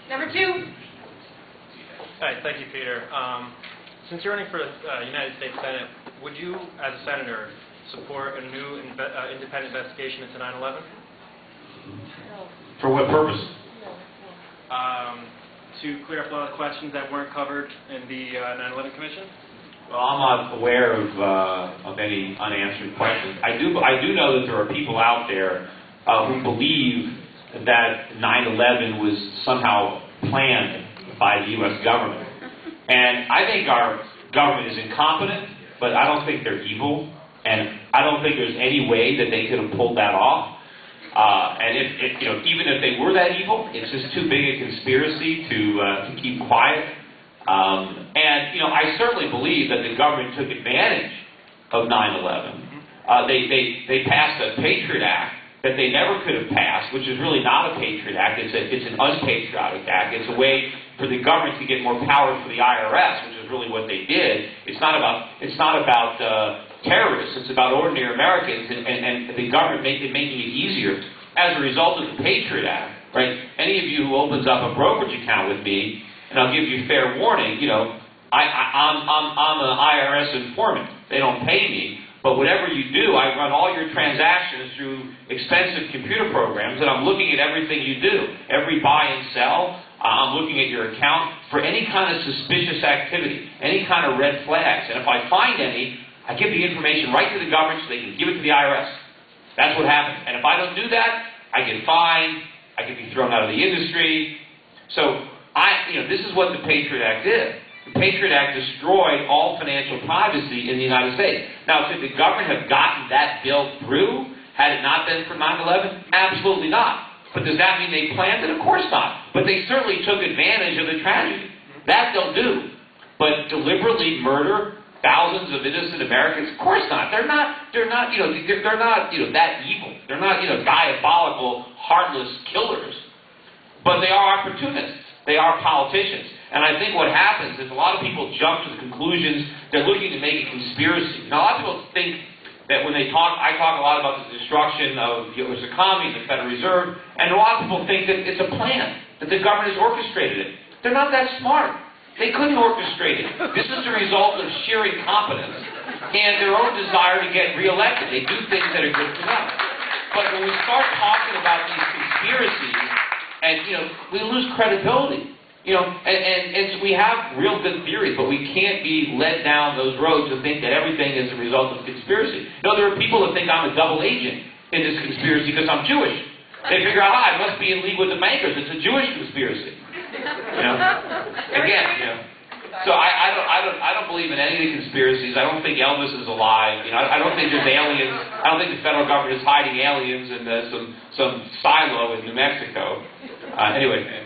Number 2. Hi, thank you, Peter. Since you're running for United States Senate, would you, as a senator, support a new independent investigation into 9/11? For what purpose? To clear up a lot of questions that weren't covered in the 9/11 Commission? Well, I'm not aware of any unanswered questions. I do know that there are people out there who believe that 9/11 was somehow planned by the U.S. government. And I think our government is incompetent, but I don't think they're evil. And I don't think there's any way that they could have pulled that off. And even if they were that evil, it's just too big a conspiracy to keep quiet. And I certainly believe that the government took advantage of 9/11. They passed a Patriot Act that they never could have passed, which is really not a Patriot Act. It's an unpatriotic act. It's a way for the government to get more power for the IRS, which is really what they did. It's not about terrorists. It's about ordinary Americans, and the government making it easier as a result of the Patriot Act. Right? Any of you who opens up a brokerage account with me, and I'll give you fair warning. I'm an IRS informant. They don't pay me. But whatever you do, I run all your transactions through expensive computer programs, and I'm looking at everything you do. Every buy and sell, I'm looking at your account for any kind of suspicious activity, any kind of red flags. And if I find any, I give the information right to the government so they can give it to the IRS. That's what happens. And if I don't do that, I get fined, I can be thrown out of the industry. So, this is what the Patriot Act did. The Patriot Act destroyed all financial privacy in the United States. Now, should the government have gotten that bill through had it not been for 9/11? Absolutely not. But does that mean they planned it? Of course not. But they certainly took advantage of the tragedy. That they'll do. But deliberately murder thousands of innocent Americans? Of course not. They're not that evil. They're not diabolical, heartless killers. But they are opportunists. They are politicians. And I think what happens is a lot of people jump to the conclusions they're looking to make a conspiracy. Now, a lot of people think that when I talk a lot about the destruction of the U.S. economy, the Federal Reserve, and a lot of people think that it's a plan, that the government has orchestrated it. They're not that smart. They couldn't orchestrate it. This is the result of sheer incompetence and their own desire to get reelected. They do things that are good for them. But when we start talking about these conspiracies, and we lose credibility. And so we have real good theories, but we can't be led down those roads to think that everything is a result of conspiracy. No, there are people that think I'm a double agent in this conspiracy because I'm Jewish. They figure out, I must be in league with the bankers. It's a Jewish conspiracy. Again, So I don't believe in any of the conspiracies. I don't think Elvis is alive. I don't think there's aliens. I don't think the federal government is hiding aliens in some silo in New Mexico. Anyway.